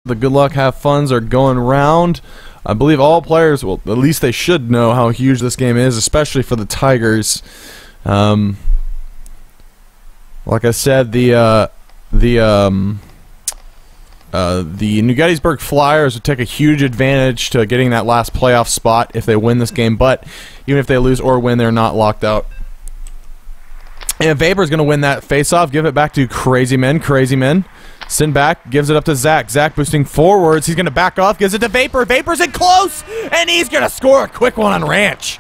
The good luck, have funs are going round. I believe all players, well, at least they should know how huge this game is, especially for the Tigers. Like I said, the New Gettysburg Flyers would take a huge advantage to getting that last playoff spot if they win this game, but even if they lose or win, they're not locked out. And Vapor's going to win that face-off, give it back to Crazy Men. Crazy Men. Send back, gives it up to Zach. Zach boosting forwards. He's going to back off, gives it to Vapor. Vapor's in close, and he's going to score a quick one on Ranch.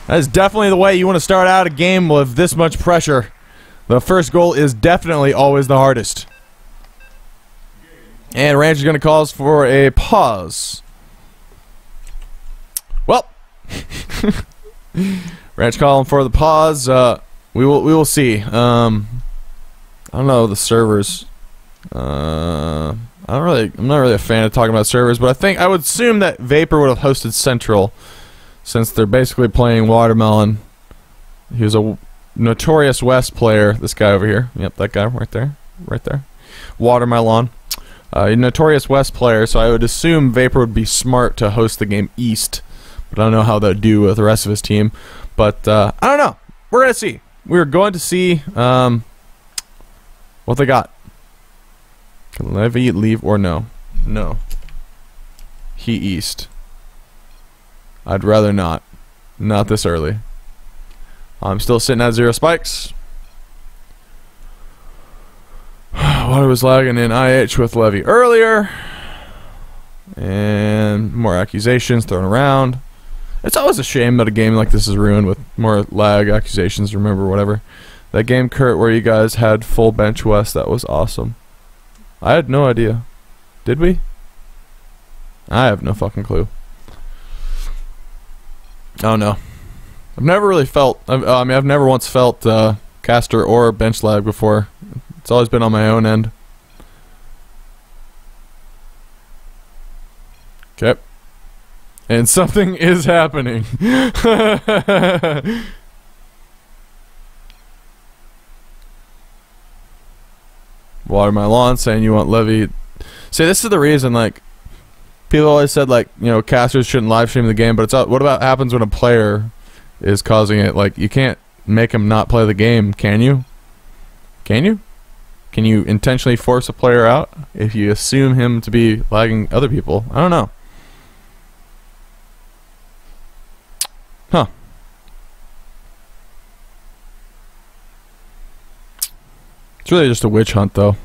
That is definitely the way you want to start out a game with this much pressure. The first goal is definitely always the hardest. And Ranch is going to call us for a pause. Well, Ranch calling for the pause. We will see. I don't know the servers. I'm not really a fan of talking about servers, but I would assume that Vapor would have hosted Central, since they're basically playing Watermelon. He was a Notorious West player. This guy over here. Yep, that guy right there. Right there. Watermelon. A Notorious West player, so I would assume Vapor would be smart to host the game East. But I don't know how they'd do with the rest of his team. But I don't know. We're going to see. We're going to see what they got. Can Levy leave or no? No. He East. I'd rather not. Not this early. I'm still sitting at 0 spikes. Water was lagging in IH with Levy earlier. And more accusations thrown around. It's always a shame that a game like this is ruined with more lag accusations. Remember, whatever. That game, Kurt, where you guys had full bench West, that was awesome. I had no idea. Did we? I have no fucking clue. Oh no. I've never really felt, I mean, I've never once felt caster or bench lag before. It's always been on my own end. Okay. And something is happening. Water my lawn, saying you want Levy. See, this is the reason, like, people always said, like, you know, casters shouldn't live stream the game, but it's what about happens when a player is causing it? Like, you can't make him not play the game, can you? Can you? Can you intentionally force a player out if you assume him to be lagging other people? I don't know. Huh. It's really just a witch hunt, though.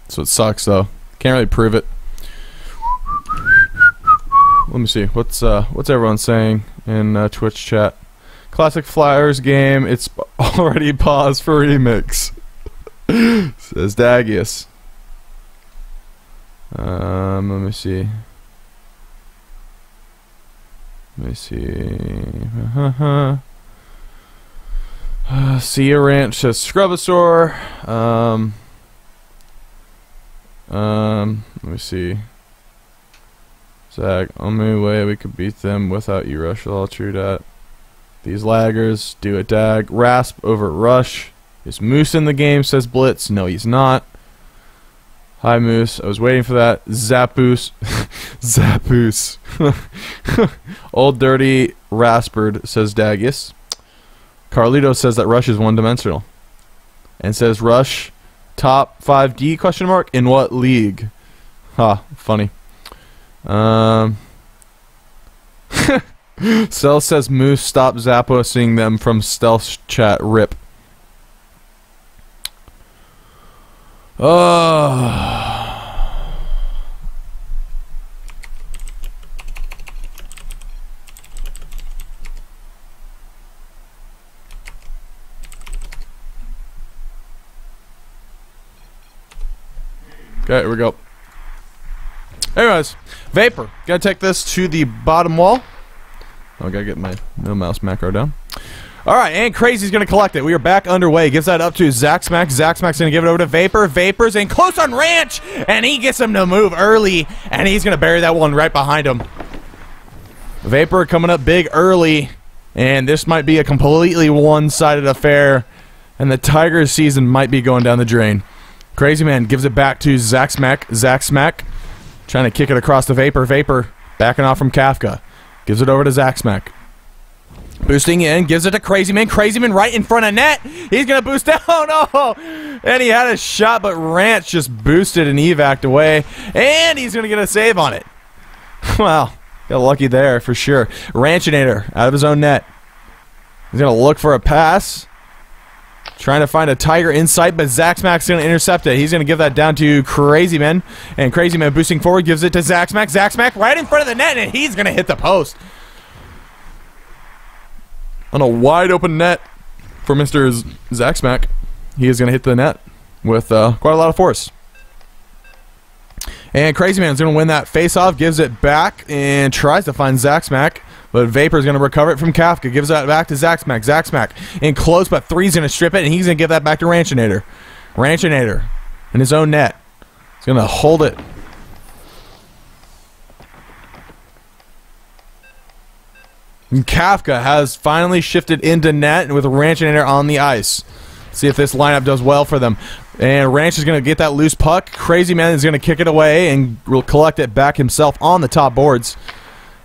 That's what sucks, though. Can't really prove it. Let me see. What's everyone saying in Twitch chat? Classic Flyers game. It's already paused for remix. Says Dagius. Let me see. Let me see. Sia Ranch says Scrubosaur. Let me see. Zach, only way we could beat them without you, Rush. All true that. These laggers do a dag. Rasp over Rush. Is Moose in the game? Says Blitz. No, he's not. Hi, Moose. I was waiting for that. Zapoos. Zapoos. Old Dirty Rasperd, says Dagius. Carlito says that Rush is one-dimensional. And says Rush, top 5D, question mark, in what league? Ha, funny. Cell says Moose, stop Zaposing them from stealth chat, rip. Okay, here we go. Anyways, Vapor. Gotta take this to the bottom wall. Oh, I gotta get my no mouse macro down. Alright, and Crazy's gonna collect it. We are back underway. Gives that up to Zach Smack. Zach Smack's gonna give it over to Vapor. Vapor's in close on Ranch, and he gets him to move early, and he's gonna bury that one right behind him. Vapor coming up big early, and this might be a completely one-sided affair, and the Tigers season might be going down the drain. Crazy Man gives it back to Zaxmak. Zaxmak trying to kick it across to Vapor. Vapor backing off from Kafka. Gives it over to Zaxmak. Boosting in, gives it to Crazy Man. Crazy Man right in front of net. He's going to boost down. Oh, no. And he had a shot, but Ranch just boosted and evac'd away. And he's going to get a save on it. Wow. Got lucky there for sure. Ranchinator out of his own net. He's going to look for a pass. Trying to find a Tiger insight, but Zaxmak's going to intercept it. He's going to give that down to Crazy Man. And Crazy Man boosting forward gives it to Zaxmak. Zaxmak right in front of the net, and he's going to hit the post. On a wide open net for Mr. Zaxmak. He is going to hit the net with quite a lot of force. And Crazy Man's going to win that face-off, gives it back, and tries to find Zaxmak. But Vapor's going to recover it from Kafka. Gives that back to Zaxmak. Zaxmak in close, but Three's going to strip it, and he's going to give that back to Ranchinator. Ranchinator in his own net. He's going to hold it. And Kafka has finally shifted into net with Ranchinator on the ice. See if this lineup does well for them. And Ranch is going to get that loose puck. Crazy Man is going to kick it away and will collect it back himself on the top boards.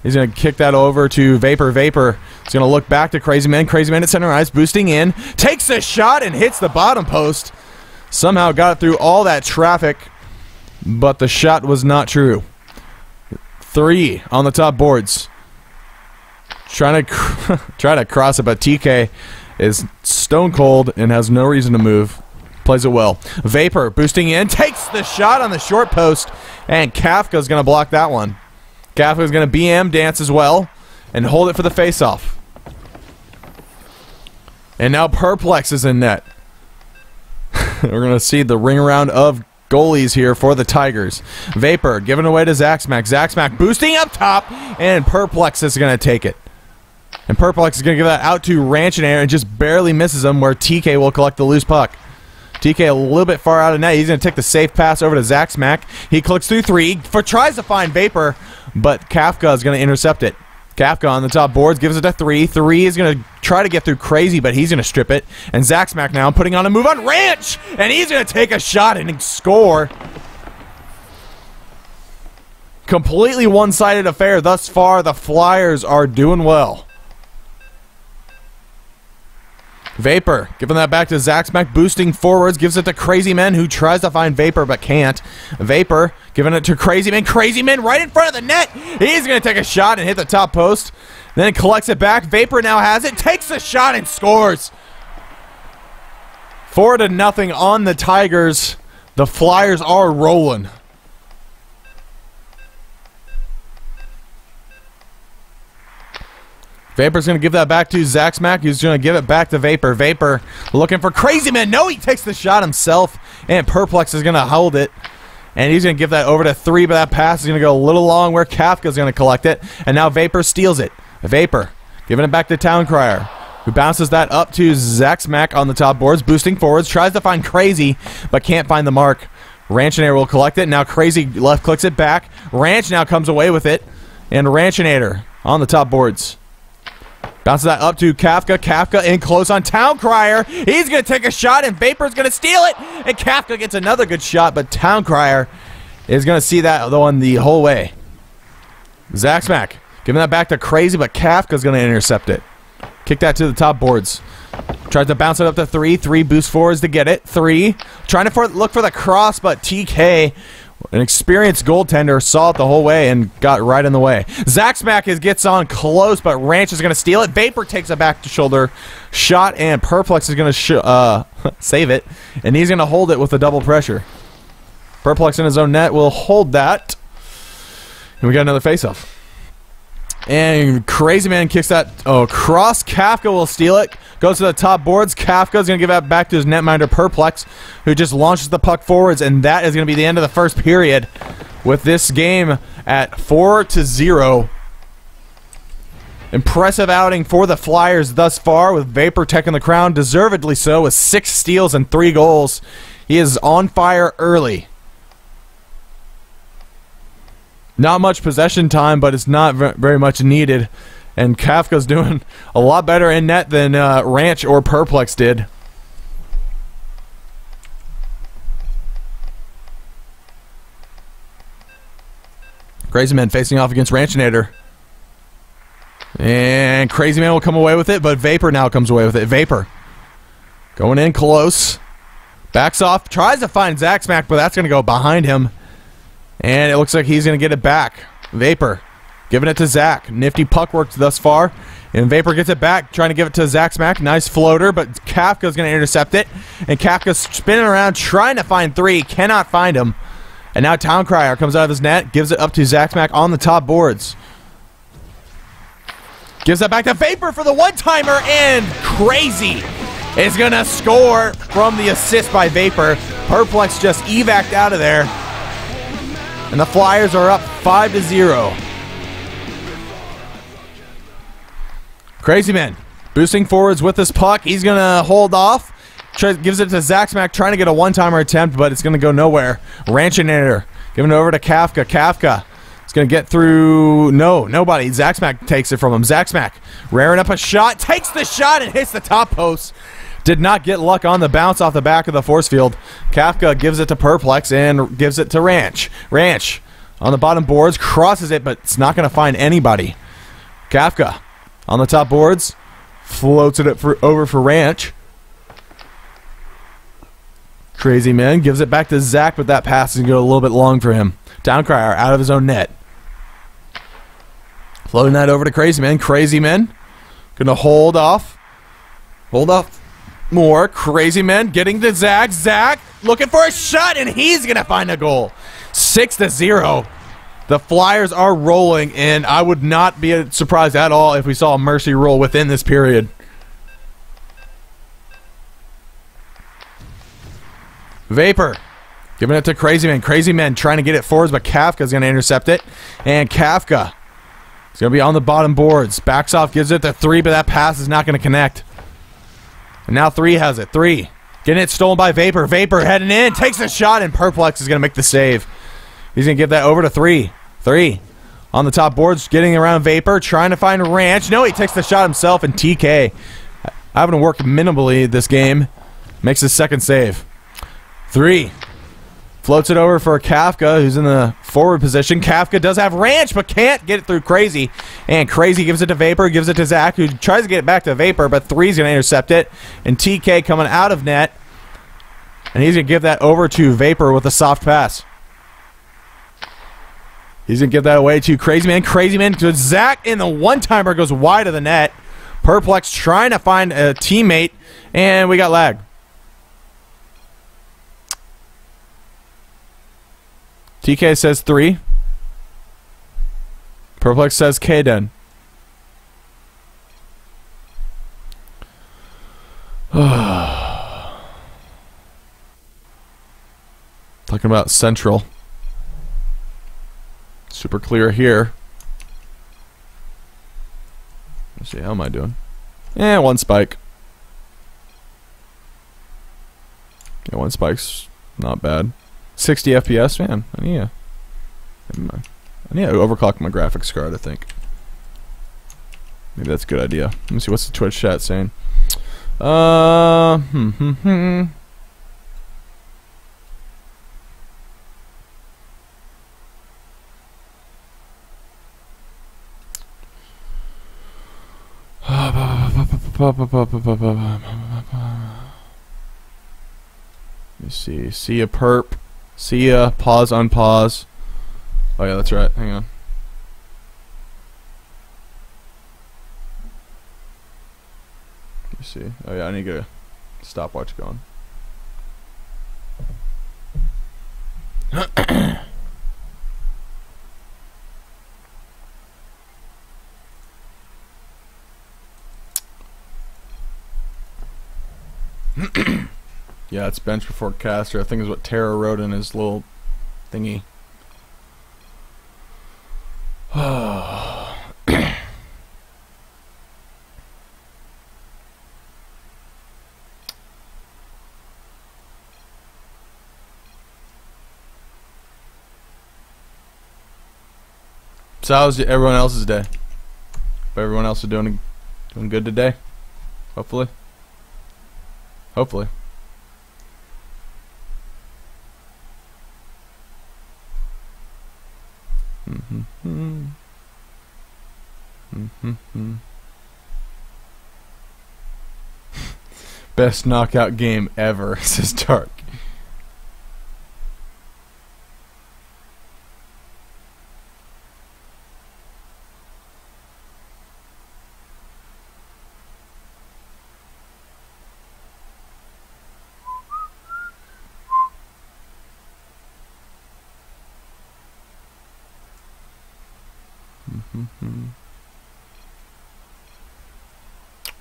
He's going to kick that over to Vapor. Vapor is going to look back to Crazy Man. Crazy Man at center ice, boosting in. Takes a shot and hits the bottom post. Somehow got it through all that traffic, but the shot was not true. 3 on the top boards. Trying to cross it, but TK is stone cold and has no reason to move. Plays it well. Vapor boosting in, takes the shot on the short post, and Kafka's going to block that one. Kafka's going to BM dance as well and hold it for the face-off. And now Perplex is in net. We're going to see the ring around of goalies here for the Tigers. Vapor giving away to Zaxmak. Zaxmak boosting up top, and Perplex is going to take it. And Perplex is going to give that out to Ranchinator and just barely misses him, where TK will collect the loose puck. TK a little bit far out of net. He's going to take the safe pass over to Zaxmak. He clicks through 3, tries to find Vapor, but Kafka is going to intercept it. Kafka on the top boards gives it to 3. 3 is going to try to get through Crazy, but he's going to strip it. And Zaxmak now putting on a move on Ranch, and he's going to take a shot and score. Completely one-sided affair thus far. The Flyers are doing well. Vapor giving that back to Zaxmak, boosting forwards, gives it to Crazy Man, who tries to find Vapor but can't. Vapor giving it to Crazy Man. Crazy Man right in front of the net. He's going to take a shot and hit the top post. Then collects it back. Vapor now has it, takes the shot and scores. 4-0 on the Tigers. The Flyers are rolling. Vapor's going to give that back to Zaxmak. He's going to give it back to Vapor. Vapor looking for Crazy Man. No, he takes the shot himself, and Perplex is going to hold it. And he's going to give that over to 3, but that pass is going to go a little long where Kafka's going to collect it. And now Vapor steals it. Vapor giving it back to Towncrier, who bounces that up to Zaxmak on the top boards, boosting forwards, tries to find Crazy, but can't find the mark. Ranchinator will collect it. Now Crazy left clicks it back. Ranch now comes away with it. And Ranchinator on the top boards. Bounces that up to Kafka. Kafka in close on Towncrier. He's going to take a shot, and Vapor's going to steal it. And Kafka gets another good shot, but Towncrier is going to see that one the whole way. Zaxmak giving that back to Crazy, but Kafka's going to intercept it. Kick that to the top boards. Tries to bounce it up to 3. 3 boost forwards to get it. 3. Trying to look for the cross, but TK, an experienced goaltender, saw it the whole way and got right in the way. Zaxmak gets on close, but Ranch is going to steal it. Vapor takes it back to shoulder shot, and Perplex is going to save it, and he's going to hold it with the double pressure. Perplex in his own net will hold that, and we got another faceoff. And Crazy Man kicks that across. Kafka will steal it. Goes to the top boards. Kafka's going to give that back to his netminder Perplex, who just launches the puck forwards, and that is going to be the end of the first period with this game at 4-0. Impressive outing for the Flyers thus far, with Vapor taking the crown, deservedly so, with 6 steals and 3 goals. He is on fire early. Not much possession time, but it's not very much needed. And Kafka's doing a lot better in net than Ranch or Perplex did. Crazy Man facing off against Ranchinator. And Crazy Man will come away with it, but Vapor now comes away with it. Vapor going in close. Backs off. Tries to find Zack Smack, but that's going to go behind him. And it looks like he's going to get it back. Vapor giving it to Zack. Nifty puck work thus far. And Vapor gets it back, trying to give it to Zack Smack. Nice floater, but Kafka's going to intercept it. And Kafka's spinning around, trying to find 3. Cannot find him. And now Town Crier comes out of his net, gives it up to Zack Smack on the top boards. Gives that back to Vapor for the one-timer, and Crazy is going to score from the assist by Vapor. Perplex just evac'd out of there. And the Flyers are up 5-0. Crazy Man boosting forwards with this puck. He's going to hold off. Gives it to Zack Smack, trying to get a one-timer attempt, but it's going to go nowhere. Ranchinator giving it over to Kafka. Kafka is going to get through. Nobody. Zack Smack takes it from him. Zack Smack raring up a shot. Takes the shot and hits the top post. Did not get luck on the bounce off the back of the force field. Kafka gives it to Perplex and gives it to Ranch. Ranch on the bottom boards. Crosses it, but it's not going to find anybody. Kafka on the top boards. Floats it over for Ranch. Crazy Man gives it back to Zach, but that pass is going to go a little bit long for him. Downcrier out of his own net. Floating that over to Crazy Man. Crazy Man going to hold off. Hold off more. Crazy Man getting to Zach. Zach looking for a shot, and he's going to find a goal. 6-0. The Flyers are rolling, and I would not be surprised at all if we saw a mercy roll within this period. Vapor giving it to Crazy Man. Crazy Man trying to get it forwards, but Kafka's going to intercept it. And Kafka is going to be on the bottom boards. Backs off, gives it to 3, but that pass is not going to connect. And now 3 has it. 3 getting it stolen by Vapor. Vapor heading in, takes a shot, and Perplex is going to make the save. He's going to give that over to 3. 3 on the top boards, getting around Vapor, trying to find Ranch. No, he takes the shot himself, and TK, having to work minimally this game, makes his second save. 3 floats it over for Kafka, who's in the forward position. Kafka does have Ranch, but can't get it through Crazy. And Crazy gives it to Vapor, gives it to Zach, who tries to get it back to Vapor, but 3's going to intercept it. And TK coming out of net, and he's going to give that over to Vapor with a soft pass. He's going to give that away to Crazy Man. Crazy Man to Zach, and the one-timer goes wide of the net. Perplex trying to find a teammate, and we got lag. TK says 3. Perplex says K-Den. Talking about Central. Super clear here. Let's see, how am I doing? Yeah, 1 spike. Yeah, 1 spike's not bad. 60 FPS, man. I need to overclock my graphics card, I think. Maybe that's a good idea. Let me see, what's the Twitch chat saying? Let me see. See ya, perp. See ya. Pause, unpause. Oh yeah, that's right. Hang on. Let me see. Oh yeah, I need to get a stopwatch going. Yeah, it's bench before caster. I think is what Tara wrote in his little thingy. So how's everyone else's day? Hope everyone else is doing good today. Hopefully. Hopefully. Best knockout game ever, says Dark.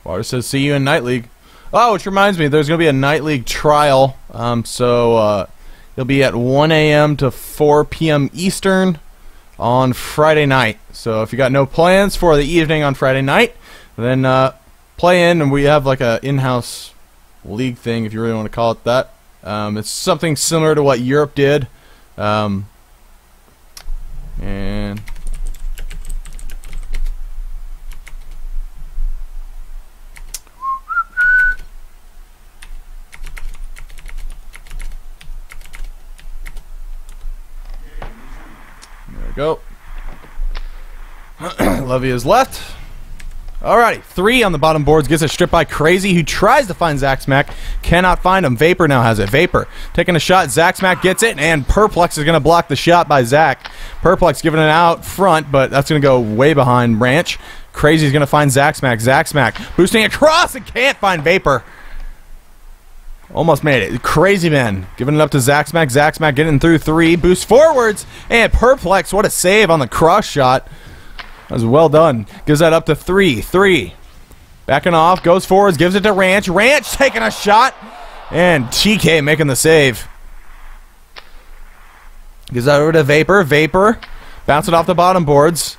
Water says, see you in Night League. Oh, which reminds me, there's going to be a Night League trial. It'll be at 1 a.m. to 4 p.m. Eastern on Friday night. So if you got no plans for the evening on Friday night, then play in, and we have like a in-house league thing, if you really want to call it that. It's something similar to what Europe did. And go. Levy is left. Alrighty, 3 on the bottom boards. Gets a strip by Crazy, who tries to find Zaxmac. Cannot find him. Vapor now has it. Vapor taking a shot. Zaxmac gets it, and Perplex is going to block the shot by Zach. Perplex giving it out front, but that's going to go way behind Ranch. Crazy's going to find Zaxmac. Zaxmac boosting across and can't find Vapor. Almost made it. Crazy Man giving it up to Zaxmac. Zaxmac getting through 3. Boost forwards. And Perplex, what a save on the cross shot. That was well done. Gives that up to 3. 3. Backing off. Goes forwards. Gives it to Ranch. Ranch taking a shot. And TK making the save. Gives that over to Vapor. Vapor bouncing off the bottom boards.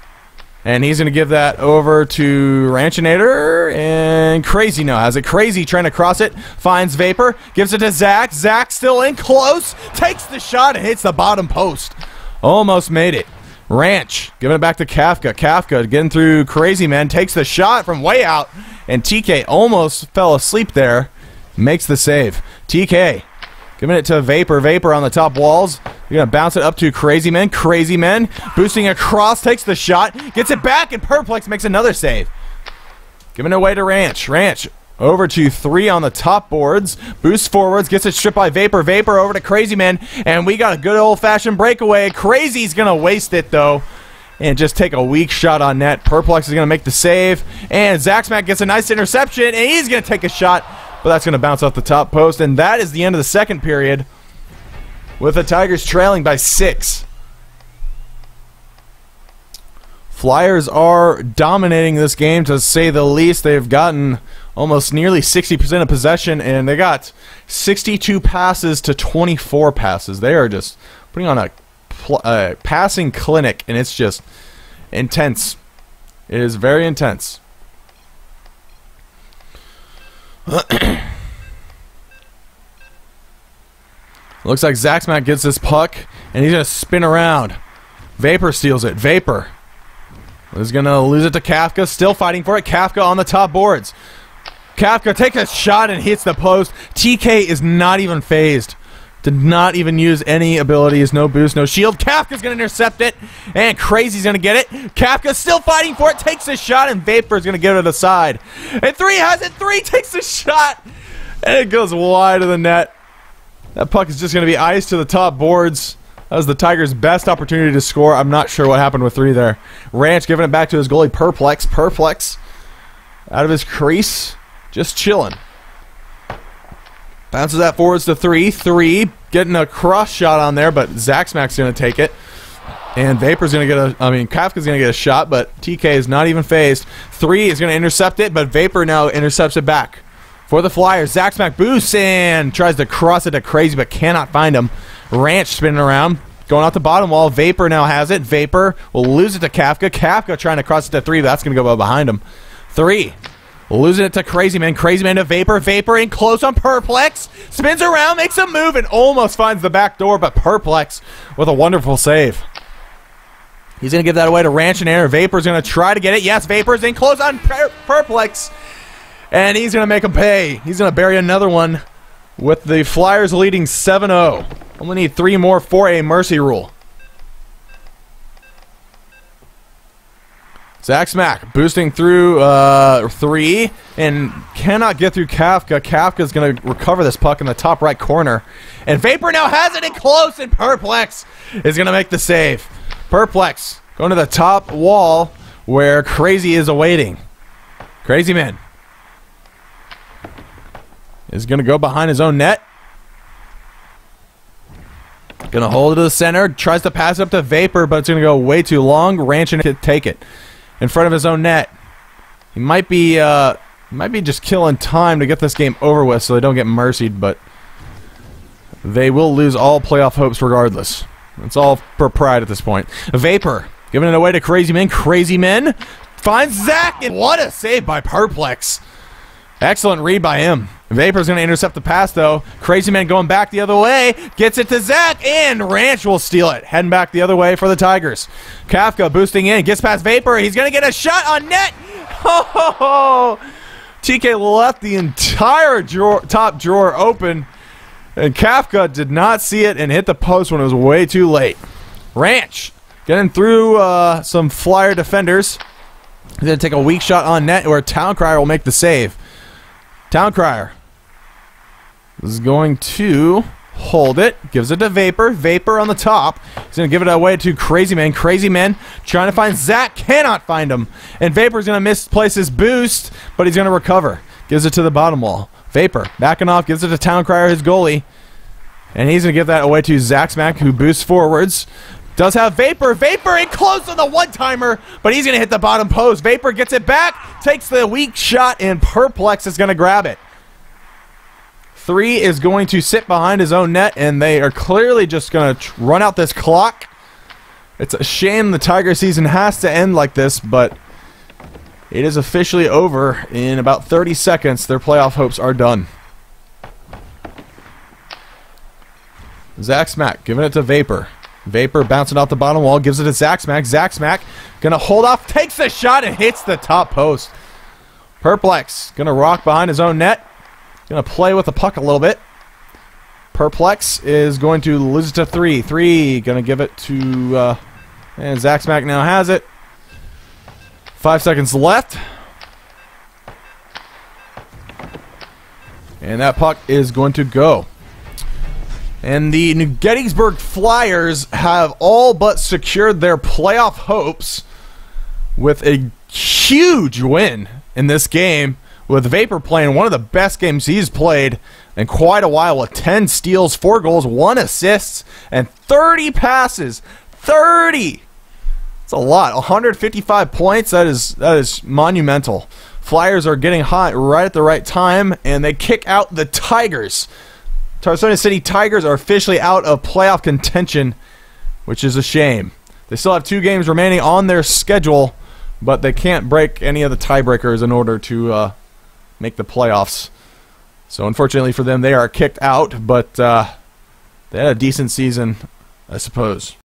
And he's going to give that over to Ranchinator, and Crazy now has it. Crazy trying to cross it, finds Vapor, gives it to Zach. Zach still in close, takes the shot and hits the bottom post. Almost made it. Ranch giving it back to Kafka. Kafka getting through Crazy Man, takes the shot from way out, and TK almost fell asleep there, makes the save. TK giving it to Vapor. Vapor on the top walls. You're going to bounce it up to Crazy Man. Crazy Man boosting across, takes the shot, gets it back, and Perplex makes another save. Giving it away to Ranch. Ranch over to 3 on the top boards. Boosts forwards, gets it stripped by Vapor. Vapor over to Crazy Man, and we got a good old-fashioned breakaway. Crazy's going to waste it, though, and just take a weak shot on net. Perplex is going to make the save, and Zaxmac gets a nice interception, and he's going to take a shot, but that's going to bounce off the top post, and that is the end of the second period, with the Tigers trailing by 6. Flyers are dominating this game, to say the least. They've gotten almost nearly 60% of possession, and they got 62 passes to 24 passes. They are just putting on a passing clinic, and it's just intense. It is very intense. Looks like Zaxmac gets this puck, and he's going to spin around. Vapor steals it. Vapor is going to lose it to Kafka. Still fighting for it. Kafka on the top boards. Kafka takes a shot and hits the post. TK is not even phased. Did not even use any abilities. No boost, no shield. Kafka's going to intercept it, and Crazy's going to get it. Kafka's still fighting for it. Takes a shot, and Vapor's going to give it aside. And 3 has it. 3 takes a shot, and it goes wide of the net. That puck is just going to be iced to the top boards. That was the Tigers' best opportunity to score. I'm not sure what happened with 3 there. Ranch giving it back to his goalie, Perplex. Perplex out of his crease, just chilling. Bounces that forwards to 3. 3 getting a cross shot on there, but Zaxmac's going to take it. And Vapor's going to get Kafka's going to get a shot, but TK is not even phased. 3 is going to intercept it, but Vapor now intercepts it back. For the Flyers, Zaxmac boosts and tries to cross it to Crazy, but cannot find him. Ranch spinning around, going out the bottom wall. Vapor now has it. Vapor will lose it to Kafka. Kafka trying to cross it to 3, but that's going to go behind him. 3, losing it to Crazy Man. Crazy Man to Vapor. Vapor in close on Perplex. Spins around, makes a move, and almost finds the back door, but Perplex with a wonderful save. He's going to give that away to Ranch and Air. Vapor's going to try to get it. Yes, Vapor's in close on Perplex. And he's going to make him pay. He's going to bury another one with the Flyers leading 7-0. Only need 3 more for a mercy rule. Zach Smack boosting through 3 and cannot get through Kafka. Kafka's going to recover this puck in the top right corner. And Vapor now has it in close, and Perplex is going to make the save. Perplex going to the top wall where Crazy is awaiting. Crazy Man is going to go behind his own net. Going to hold it to the center. Tries to pass it up to Vapor, but it's going to go way too long. Ranchin can take it in front of his own net. He might be just killing time to get this game over with so they don't get mercied, but they will lose all playoff hopes regardless. It's all for pride at this point. Vapor giving it away to Crazy Men. Crazy Men finds Zach, and what a save by Perplex. Excellent read by him. Vapor's going to intercept the pass, though. Crazy Man going back the other way. Gets it to Zach, and Ranch will steal it. Heading back the other way for the Tigers. Kafka boosting in. Gets past Vapor. He's going to get a shot on net. Oh, TK left the entire top drawer open, and Kafka did not see it and hit the post when it was way too late. Ranch getting through some Flyer defenders. He's going to take a weak shot on net where Towncrier will make the save. Towncrier is going to hold it. Gives it to Vapor. Vapor on the top. He's going to give it away to Crazy Man. Crazy Man trying to find Zach. Cannot find him. And Vapor's going to misplace his boost, but he's going to recover. Gives it to the bottom wall. Vapor backing off. Gives it to Towncrier, his goalie. And he's going to give that away to Zach Smack, who boosts forwards. Does have Vapor. Vapor in close on the one-timer, but he's going to hit the bottom post. Vapor gets it back, takes the weak shot, and Perplex is going to grab it. 3 is going to sit behind his own net, and they are clearly just going to run out this clock. It's a shame the Tiger season has to end like this, but it is officially over. In about 30 seconds, their playoff hopes are done. Zach Smack giving it to Vapor. Vapor bouncing off the bottom wall, gives it to Zach Smack. Zach Smack gonna hold off, takes the shot, and hits the top post. Perplex gonna rock behind his own net. Gonna play with the puck a little bit. Perplex is going to lose it to 3. 3 gonna give it to, and Zach Smack now has it. 5 seconds left. And that puck is going to go. And the New Gettysburg Flyers have all but secured their playoff hopes with a huge win in this game, with Vapor playing one of the best games he's played in quite a while, with 10 steals, 4 goals, 1 assist, and 30 passes. 30! That's a lot. 155 points. That is monumental. Flyers are getting hot right at the right time, and they kick out the Tigers. Tarsonis City Tigers are officially out of playoff contention, which is a shame. They still have 2 games remaining on their schedule, but they can't break any of the tiebreakers in order to make the playoffs. So unfortunately for them, they are kicked out, but they had a decent season, I suppose.